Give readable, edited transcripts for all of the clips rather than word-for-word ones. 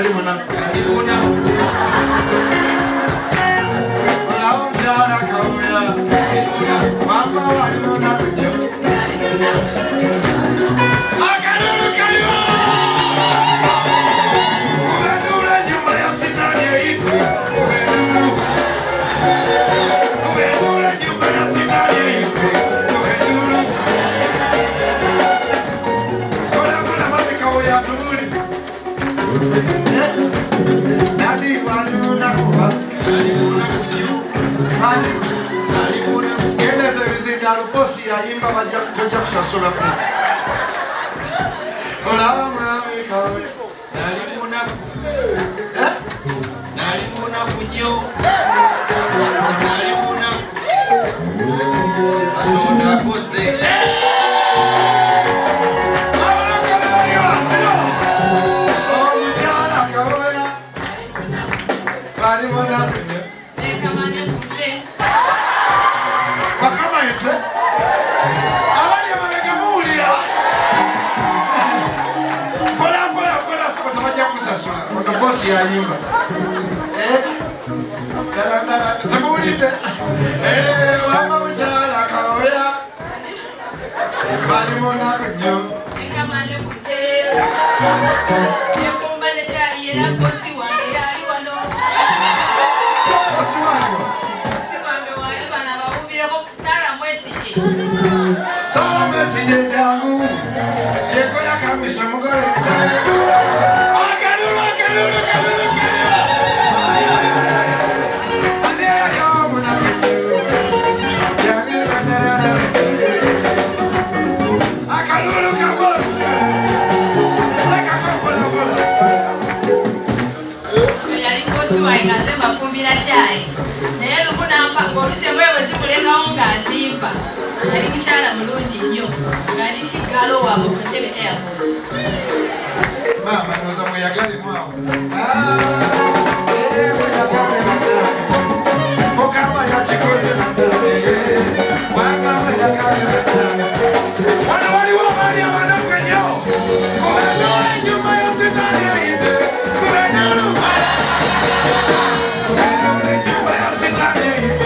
Kalimuna. Omugaga Kawooya. Mama walimuna kunyo. Akalulu kaliwa. Kubendula nyumba ya sitani eyimbide. Kubendula nyumba ya sitani eyimbide. Kola mami Kawooya tubuli. Nadi walimuna kuba. Kendeze bizindalo bosi ayimba bajja kutojja kusasula ku. Olaba mwami Kawooya. Nalimuna kunyo. Omugaga Kawooya. Kalimuna kunyo. Wakama yetwe. Abali amabega muwulira. Kola soko tabajja kusasula. Ono bosi yayimba. Temuwulidde. Wamba Omugaga Kawooya. Balimuna kunyo. Bosi waliwo. Sala mesije jangu. Yeko yakambisa mugole taye. Akalulu. Akalulu kabosi. Taka kopola. Yali kosi waingaze mafumbira chai. Naye lukunamba ngolusemwe wezimulekawo ng'azimba. Ali mukyala mulungi nnyo. Ng'ali tigalo wabo ku ntebe airport. Mama noza mweyagale mwawo. Mweyagale mwawo. Mukama yakikoze mwawo. Wama mweyagale mwawo. Wano waliwo abaali abanaku ennyo. Kubendula ennyumba ya sitaani eyimbide. Kubendula ennyumba ya sitaani eyimbide.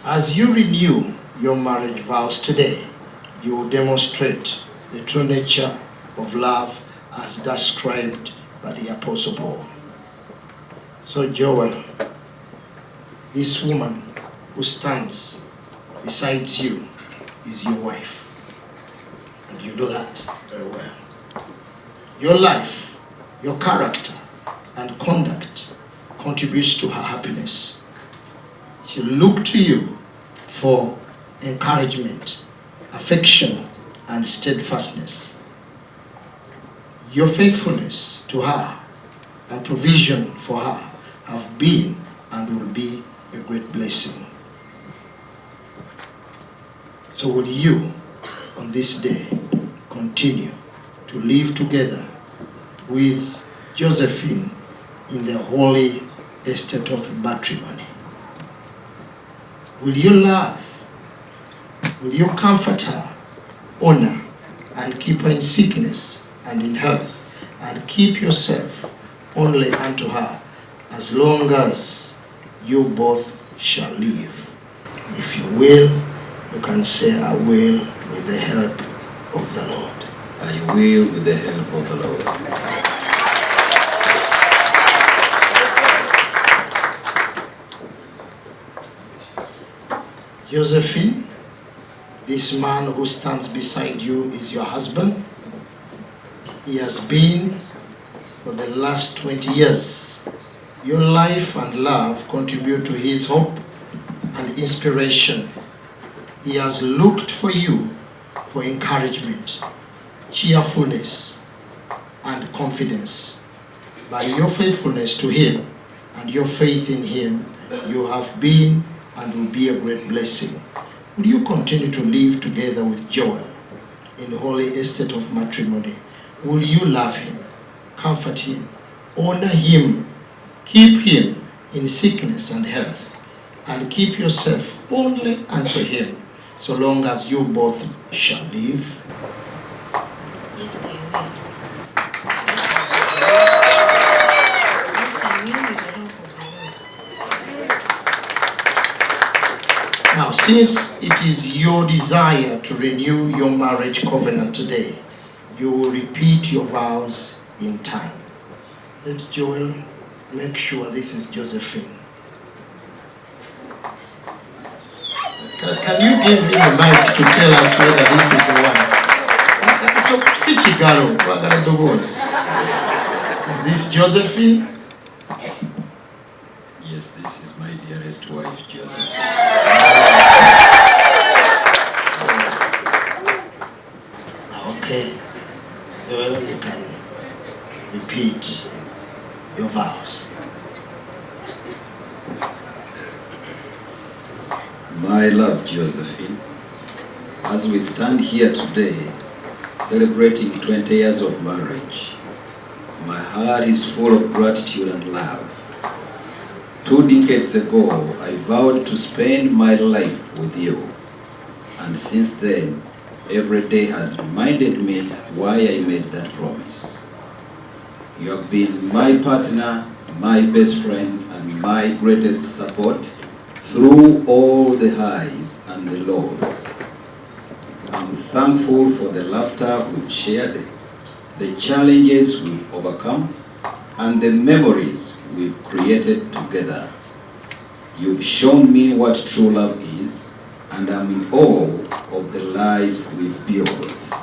As you renew your marriage vows today, you will demonstrate the true nature of love as described by the Apostle Paul. So Joel, this woman who stands beside you is your wife. And you know that very well. Your life, your character, and conduct contributes to her happiness. She looks to you for encouragement, affection, and steadfastness. Your faithfulness to her and provision for her have been and will be a great blessing. So will you, on this day, continue to live together with Josephine in the holy estate of matrimony? Will you love? Will you comfort her, honor, and keep her in sickness and in health, and keep yourself only unto her as long as you both shall live? If you will, you can say, I will with the help of the Lord. I will with the help of the Lord. Josephine, this man who stands beside you is your husband. He has been for the last 20 years. Your life and love contribute to his hope and inspiration. He has looked for you for encouragement, cheerfulness, and confidence. By your faithfulness to him and your faith in him, you have been and will be a great blessing. Will you continue to live together with Joel in the holy estate of matrimony? Will you love him, comfort him, honor him, keep him in sickness and health, and keep yourself only unto him, so long as you both shall live? Yes, I will. Now, since it is your desire to renew your marriage covenant today, you will repeat your vows in time. Let Joel make sure this is Josephine. Can you give him a mic to tell us whether this is the one? Is this Josephine? Yes, this is my dearest wife, Joseph. Okay. Well, you can repeat your vows. My love, Josephine, as we stand here today, celebrating 20 years of marriage, my heart is full of gratitude and love. 2 decades ago, I vowed to spend my life with you, and since then, every day has reminded me why I made that promise. You have been my partner, my best friend, and my greatest support through all the highs and the lows. I'm thankful for the laughter we've shared, the challenges we've overcome, and the memories we've created together. You've shown me what true love is, and I'm in awe of the life we've built.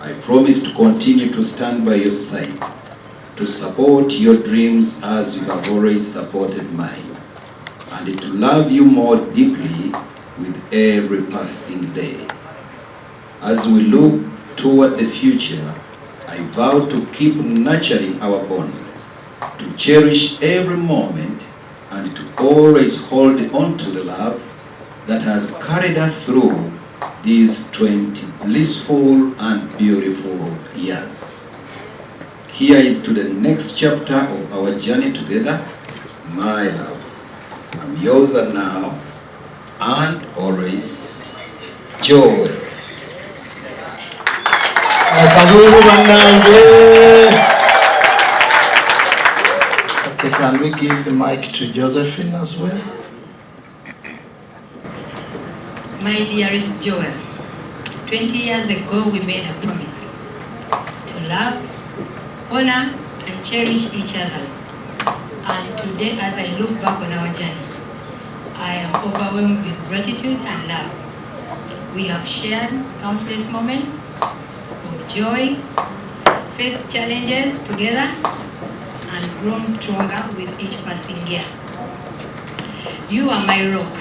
I promise to continue to stand by your side, to support your dreams as you have always supported mine, and to love you more deeply with every passing day. As we look toward the future, I vow to keep nurturing our bond, to cherish every moment, and to always hold on to the love that has carried us through these 20 blissful and beautiful years. Here is to the next chapter of our journey together, my love. I'm yours and now, and always, Joel. Okay, can we give the mic to Josephine as well? My dearest Joel, 20 years ago we made a promise to love, honor, and cherish each other. And today, as I look back on our journey, I am overwhelmed with gratitude and love. We have shared countless moments of joy, faced challenges together, and grown stronger with each passing year. You are my rock,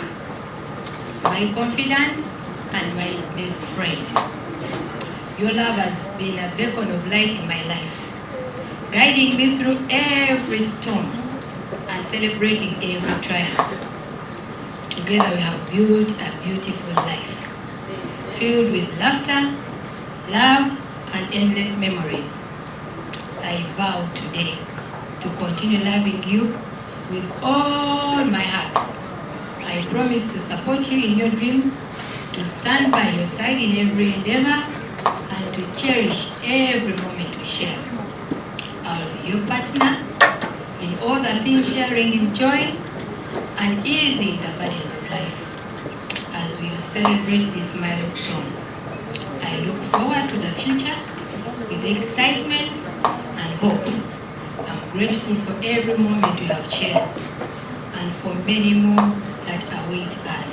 my confidant, and my best friend. Your love has been a beacon of light in my life, guiding me through every storm and celebrating every triumph. Together we have built a beautiful life, filled with laughter, love, and endless memories. I vow today to continue loving you with all my heart. I promise to support you in your dreams, to stand by your side in every endeavor, and to cherish every moment we share. I'll be your partner in all the things, sharing in joy and easing the burdens of life. As we celebrate this milestone, I look forward to the future with excitement and hope. I'm grateful for every moment we have shared and for many more that await us.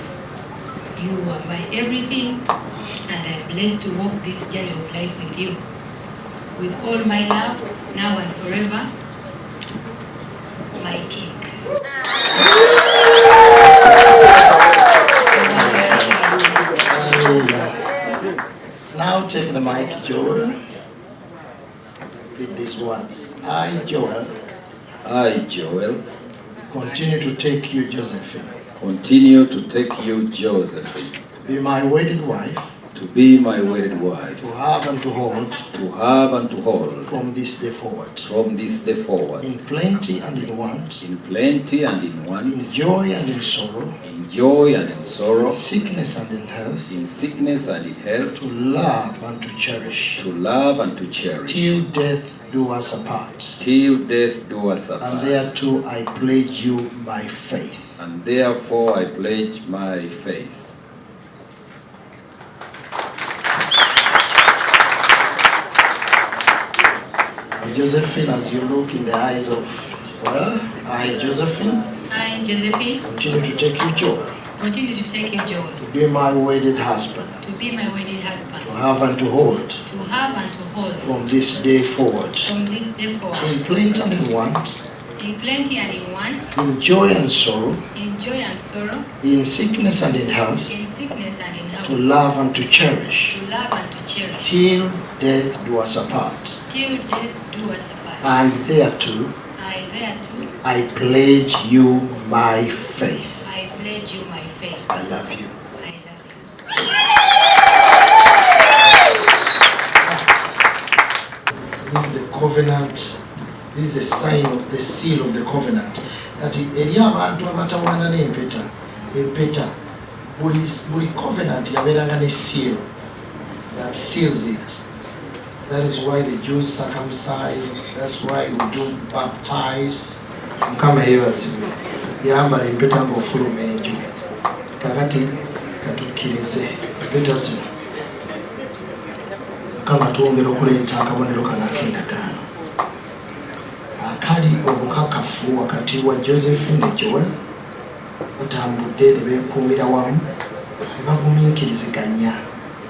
You are my everything, and I'm blessed to walk this journey of life with you. With all my love, now and forever, my King. Now take the mic, Joel. Read these words. I, Joel, continue to take you, Josephine. Continue to take you, Josephine. Be my wedded wife. To be my wedded wife. To have and to hold. To have and to hold. From this day forward. From this day forward. In plenty and in want. In plenty and in want. In joy and in sorrow. In joy and in sorrow. In sickness and in health. In sickness and in health. To love and to cherish. To love and to cherish. Till death do us apart. Till death do us apart. And thereto I pledge you my faith. and therefore I pledge my faith. Josephine, as you look in the eyes of, well, I, Josephine. I, Josephine. Continue to take you joy. Continue to take you joy. To be my wedded husband. To be my wedded husband. To have and to hold. To have and to hold. From this day forward. From this day forward. In plenty and in want. In plenty and in want. In joy and sorrow. In joy and sorrow. In sickness and in health. In sickness and in health. To love and to cherish. To love and to cherish. Till death do us apart. Till death do us apart. And thereto. I pledge you my faith. I pledge you my faith. I love you. I love you. This is the covenant. This is the sign of the seal of the covenant. That eri abantu abatawana n'empeta. Empeta. Buli covenant yaberanga ne seal that seals it. That is why the Jews circumcised. That's why we do baptize. Mukama yebazibu. Yambala empeta ng'ofuluma enju. Kakati katukkirize. Empeta zino. Mukama twongera okuleeta akabonero kano ak'endagaano. Akali obukakafu wakati wa Josephine ne Joel. Batambudde ne beekuumira wamu. Ne bagumiikiriziganya.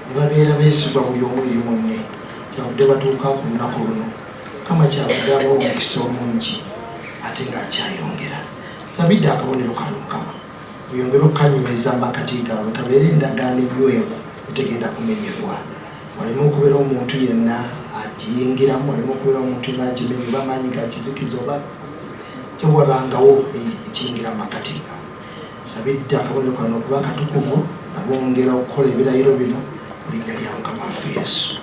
Ne babeera beesigwa buli omu eri munne. Kyavudde batuuka ku lunaku luno. Mukama kyavudde abawa omukisa omungi ate ng'akyayongera. Sabidde akabonero kano Mukama. Oyongere okukanyweza mu makati gaabwe kabeere endagaano enywevu etegenda kumenyebwa. Waleme okubeera omuntu yenna agiyingiramu, waleme okubeera omuntu yenna agimenya oba amaanyi ga kizikiza oba tewabangawo ekiyingira mu makati gaabwe. Sabidde akabonero kano okuba katukuvu nga bongera okukola ebirayiro bino mu linnya lya Mukama waffe Yesu.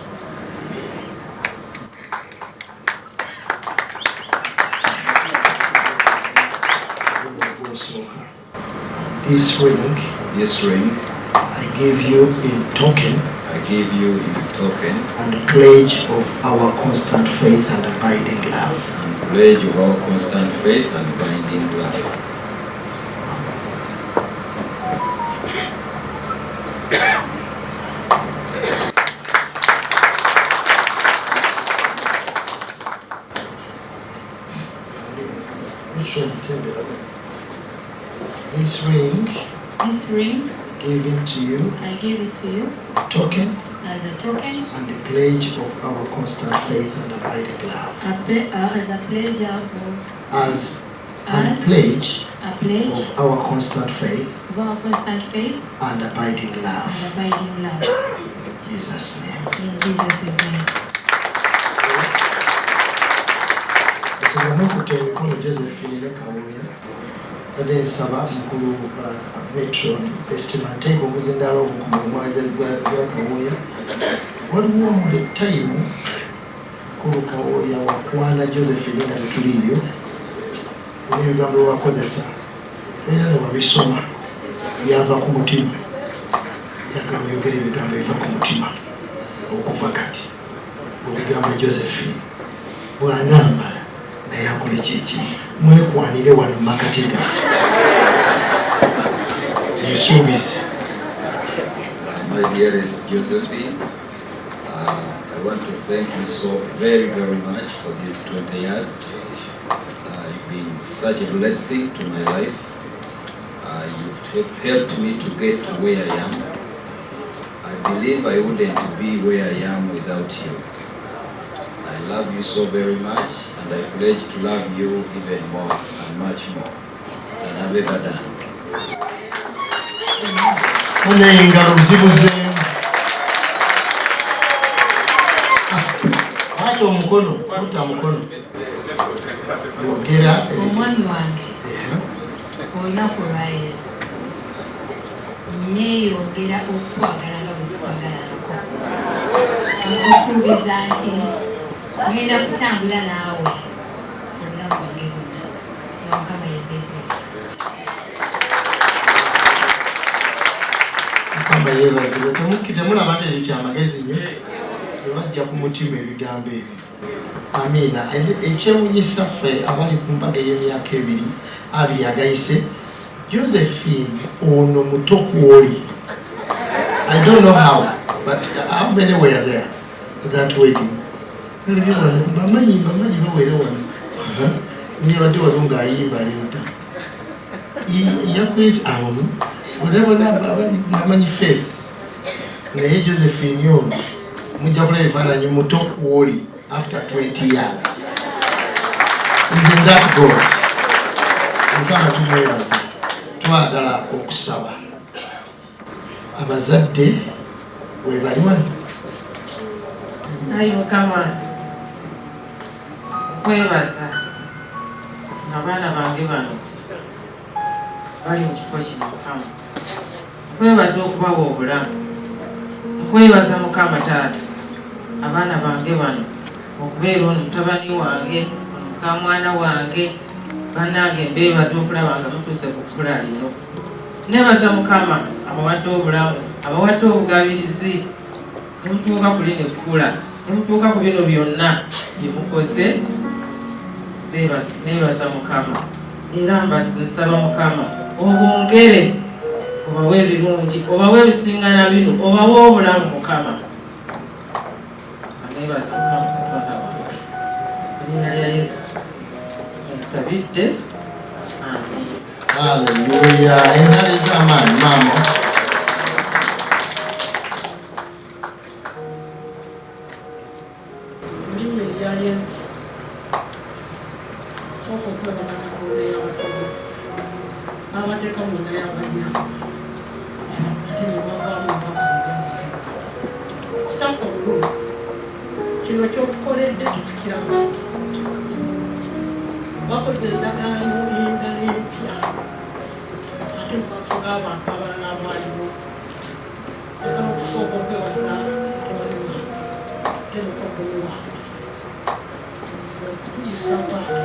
This ring, I give you in token. And pledge of our constant faith and abiding love. This ring, I give it to you. A token. As a token. And the pledge of our constant faith and abiding love. As a pledge of. A pledge of our constant faith. And abiding love. In Jesus' name. In Jesus' name. Josephine Kawooya. Badde nsaba mukulu Metron Festival nteeka omuzindalo obukumulumwaja gwa Kawooya. Waliwo mu time mukulu Kawooya wakwana Josephine nga tetuliyo n'ebigambo wakozesa era ne wabisoma byava ku mutima. Yagala oyogera ebigambo biva ku mutima okuva kati obigamba Josephine bw'anaamala naye akole kyekimu mwekwanire wano makati gaffe yesuubize. My dearest Josephine, I want to thank you so very, very much for these 20 years. You've been such a blessing to my life. You've helped me to get to where I am. I believe I wouldn't be where I am without you. I love you so very much, and I pledge to love you even more and much more than I've ever done. Engalo zibuze. Hata omukono, kuta mukono. Yogera omwami wange. Olunaku olwaleero neeyongera okwagala nga bwe sikwagalako. Nkusuubiza nti ngenda kutambula naawe obulamu bwange bwonna nga Mukama yeebezi waffe. Mukama yeebazibwe. Temulaba nti ekyo kyamagezi nnyo tebajja ku mutima ebigambo ebyo. Amiina. Ekyewuunyisa ffe abali ku mbaga ey'emyaka 2 agayise Josephine ono muto kwoli. I don't know how, but how many were there at that wedding? Bamanyi bawere wano. Niye badde wano nga ayimba liuta. Yakwezi awo. Whatever bamanyi face. Naye Josephine ono mujja kulaba ebifaananyi muto kwoli after 20 years. Isn't that good? Mukama tumwebaza. Twagala okusaba. Abazadde we bali wano. Ayi Mukama nkwebaza abaana bange bano bali mu kifo kino Mukama. Nkwebaza okubawa obulamu. Nkwebaza Mukama Taata abaana bange bano okubeera ono mutabani wange muka mwana wange bannange mbeebaza okulaba nga mutuuse ku kkula lino. Nebaza Mukama abawadde obulamu abawadde obugabirizi ne mutuuka ku lino ekkula ne mutuuka ku bino byonna bye mukoze. Nebaza Mukama era nsaba Mukama obongere obawe ebirungi obawe ebisingana bino obawe obulamu Mukama. Nebaza Mukama Katonda wange linnya lya Yesu nsabidde, amen. Hallelujah. Engalo ez'amaanyi maama. Kino kyotukoledde tutukiramu bakoze endagaano endala empya ate mumaaso g'abantu abalala abaaliwo agala okusooka okwebaza tewali wange ate mukodomi wange okutuyisa bwati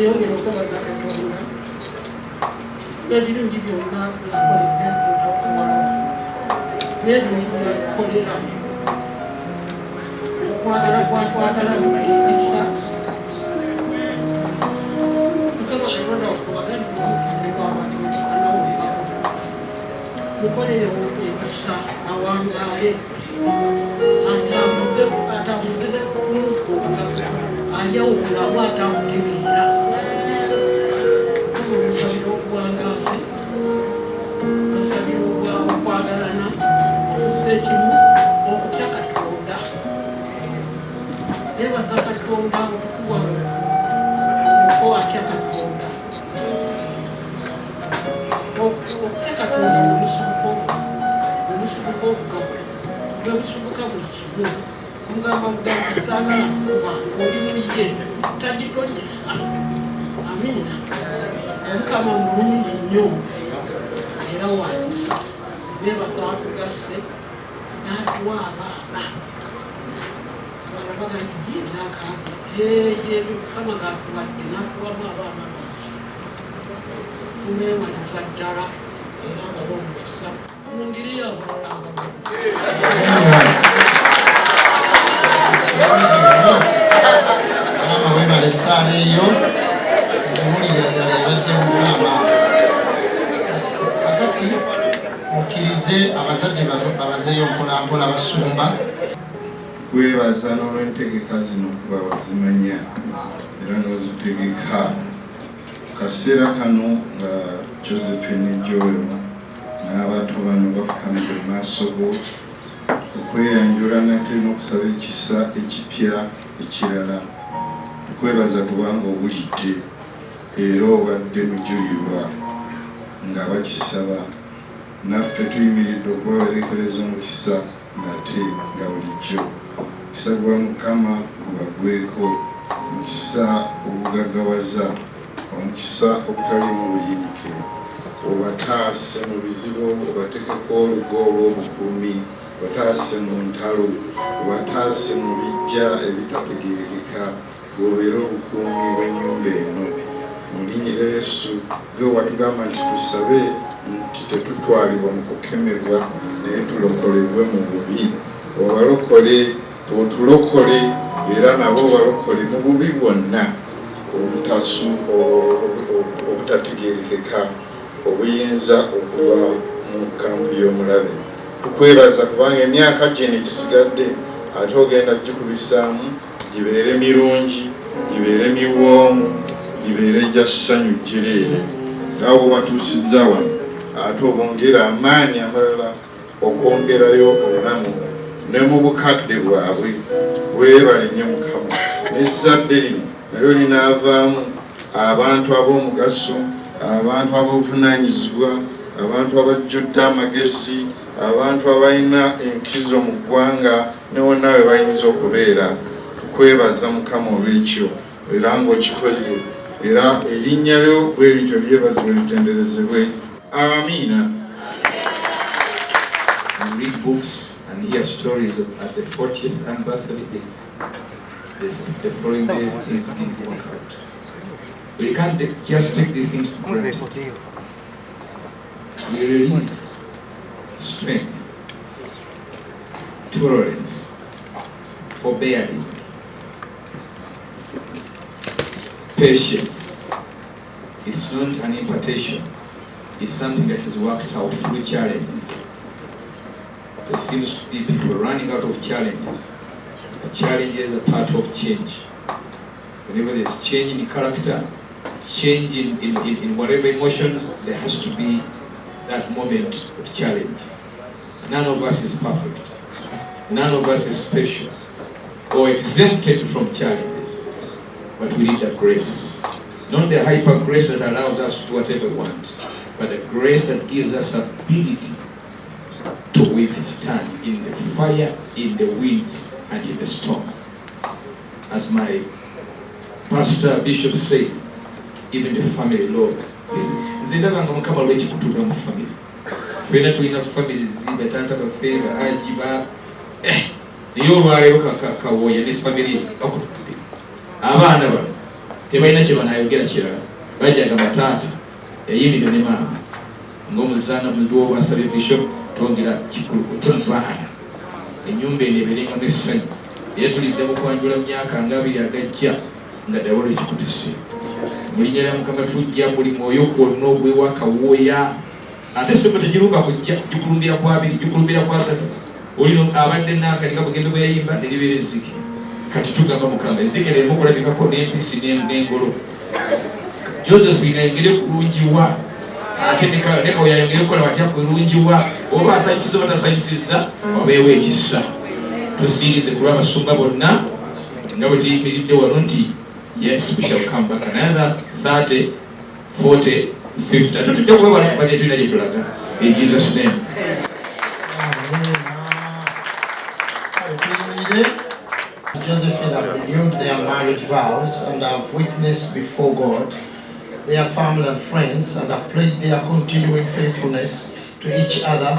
yongera okwebaza Katonda ebirungi byonna byakoledde okuwala n'ebirungi byakolera okwagala kwatwagala ekisa Mukama Katonda okubagalibwabantu mukolerewo ekisa awangaale atambudde kulungi alyawo obulamu atamutegeera asabira okuwangaazi asabira okwagalana okussa ekimu okutya Katonda nebaza Katonda okukuwa ko atya Katonda okutya Katonda bwemusibuka obugagga bwemusibuka buli kimu mugamba saagala kuba oli muye tagitonyesa. Amiina. Omukama mulungi nnyo era wakisa neba twatugase n'atuwa abaana balabaga ye n'akantu ebyo Mukama gatuwadde n'atuwamu abaana baffe tuneewaliza ddala era nga b'omukisa mu ngeri yabalala. Mama webale esaala eyo ewulira ddala ebadde mu maama. Kakati mukkirize abazadde babazeeyo mpolampola basumba. Kwebaza n'olw'entegeka zino okuba wazimanya era n'ozitegeka kaseera kano nga Josephine Joel n'abantu bano bafukamidde mu maaso go okweyanjula nate n'okusaba ekisa ekipya ekirala. Tukwebaza kubanga obulidde era obadde mujulirwa nga bakisaba naffe tuyimiridde okubawerekereza omukisa nate nga bulijjo omukisa gwa Mukama gubagweko, omukisa obugaggawaza, omukisa obutaliimu buyinike, obataase mu bizibu, obatekeko olugo olw'obukuumi, obataase mu ntalo, obataase mu bijja ebitategeerekeka, gobeera obukuumi bw'ennyumba eno. Muli linnya Yesu gwe watugamba nti tusabe nti tetutwalibwa mu kukemebwa naye tulokolebwe mu bubi. Obalokole otulokole era nabo balokole mu bubi bwonna obutategeerekeka obuyinza okuva mu kampu y'omulabe. Tukwebaza kubanga emyaka gino gisigadde ate ogenda gikubisaamu gibeere mirungi, gibeere miwoomu, gibeere gya ssanyu jjereere. Ng'abo batuusizza wano ate obongera amaanyi amalala okwongerayo obulamu ne mu bukadde bwabwe. Weebale nnyo Mukama. N'ezzadde lino nalyo linaavaamu abantu ab'omugaso, abantu ab'obuvunaanyizibwa, abantu abajjudde amagezi, abantu abalina enkizo mu ggwanga ne wonna we bayinza okubeera. Tukwebaza Mukama olw'ekyo era ng'okikoze, era erinnya lyo bwe lityo lyebazibwe litenderezebwe. Amiina. And read books and hear stories at the 40th anniversary days. The following days things didn't work out. We can't just take these things for granted. We release strength, tolerance, forbearing, patience. It's not an impartation. It's something that is worked out through challenges. There seems to be people running out of challenges. But challenges are part of change. Whenever there's change in character, change in whatever emotions, there has to be that moment of challenge. None of us is perfect. None of us is special or exempted from challenges. But we need the grace. Not the hyper grace that allows us to do whatever we want, but the grace that gives us ability to withstand in the fire, in the winds, and in the storms. As my pastor, bishop said, even the family, Lord. Zindabanga Mukama lweki kutuula mu family. Ffenna tulina family zibe taata baffe ajiba naye olwaleero Kawooya ne family bakutudde. Abaana bano tebalina kye banaayogera kirala. Bajjagamba taata eyimbide ne maama ng'omuzaana muzigo bw'asabye bishop twongera kikulukute mu baana. Ennyumba eno ebeerengamu essanyu. Era tulidde mu kwanjula mu myaka nga 2 agajja nga ddala olw'ekikutuse. Mu linnya lya Mukama tujja buli mwoyo gwonna ogw'ewa Kawooya. Ate sebo tegirumba kujja gikulumbira kwa 2 gikulumbira kwa 3. Olino abadde n'akaliga Bugembe bwe yayimba ne libeera ezzike. Kati tugamba Mukama ezzike lireme okulabikako n'empisi n'engolo. Josephine ayongere kulungiwa. Ate ne Kawooya ayongere okukola batya kulungiwa. Oba asanyusiza oba tasanyusizza wabeewo ekisa. Tusiirize ku lw'abasumba bonna nga bwe tuyimiridde wano nti yes, we shall come back another 30, 40, 50. Ate tujja kuba bano kubadde tulina gye tulaga. In Jesus' name. Josephine have renewed their marriage vows and have witnessed before God, their family and friends, and have pledged their continuing faithfulness to each other.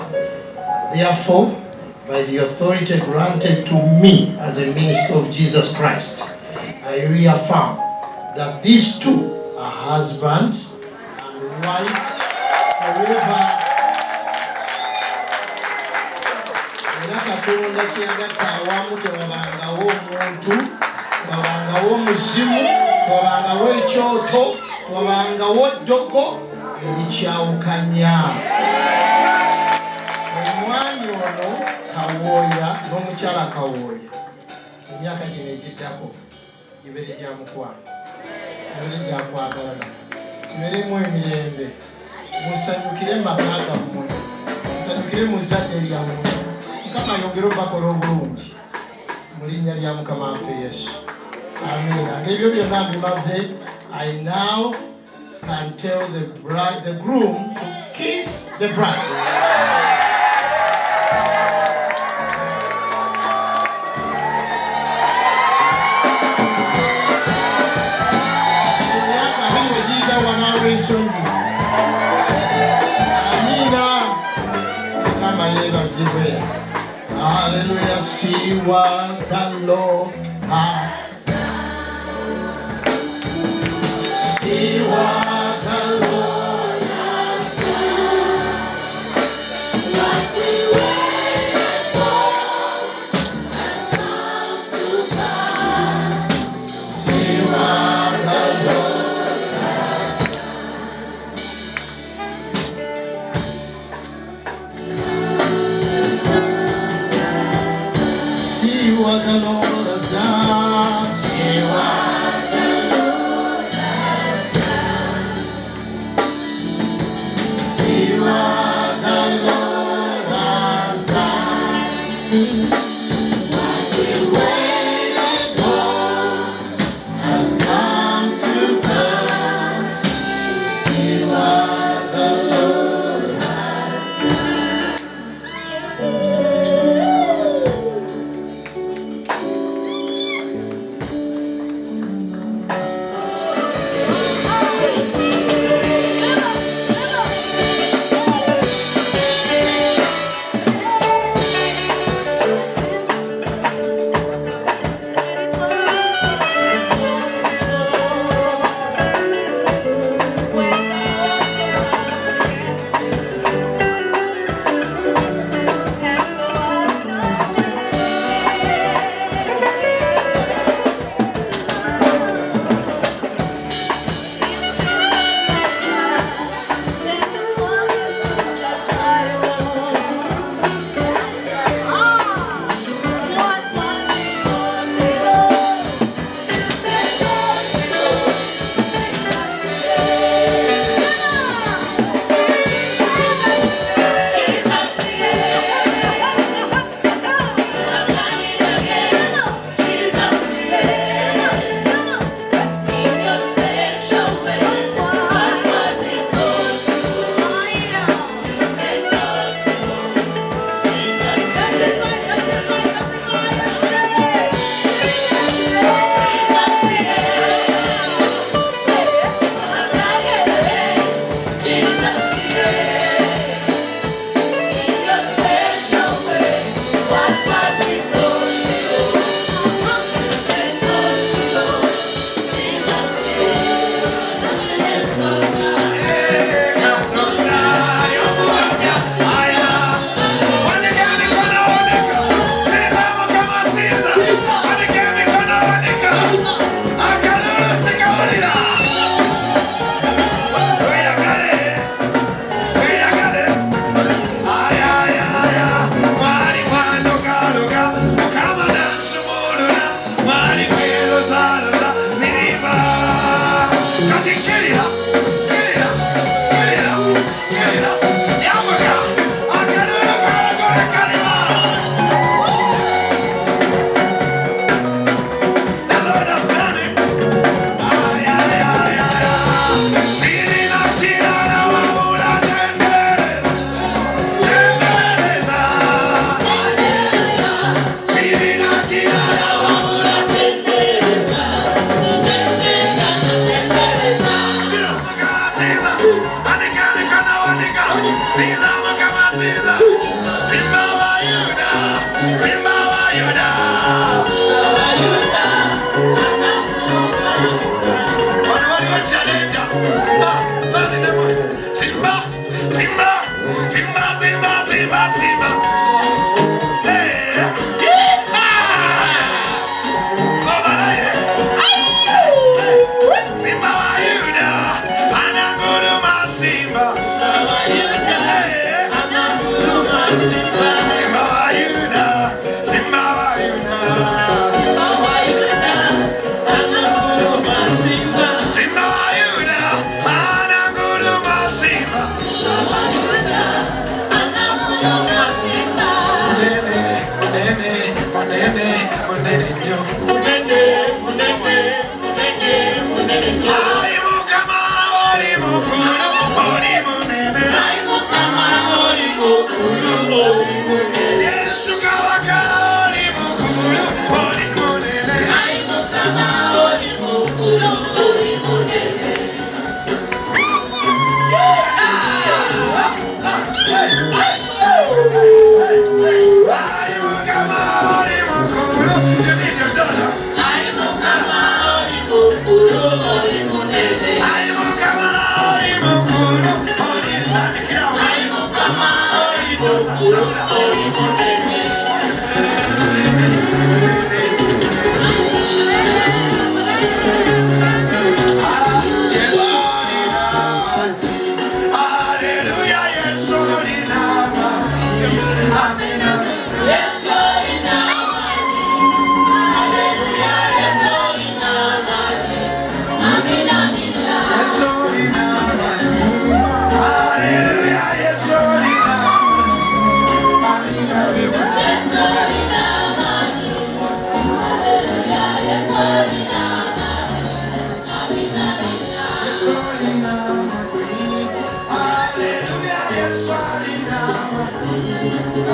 Therefore, by the authority granted to me as a minister of Jesus Christ, I reaffirm that these two are husband and wife forever. Era Katonda kyeyagatta awamu tewabangawo omuntu, tewabangawo omuzimu, tewabangawo ekyoto, tewabangawo ddogo erikyawukanya. Omwami ono Kawooya n'omukyala Kawooya emyaka gino egiddako gibeere gya mukwano, gibeere gya kwagalana, gibeeremu emirembe. Musanyukire maka gammwe, musanyukire mu zadde lyammwe. Mukama ayongere obakola obulungi mu linnya lya Mukama waffe Yesu. Amiina. Ng'ebyo byonna mbimaze, I now can tell the groom to kiss the bride. Amina. Kama yebaziwe. Hallelujah. See what the Lord has done. See what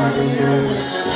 Hallelujah, yes,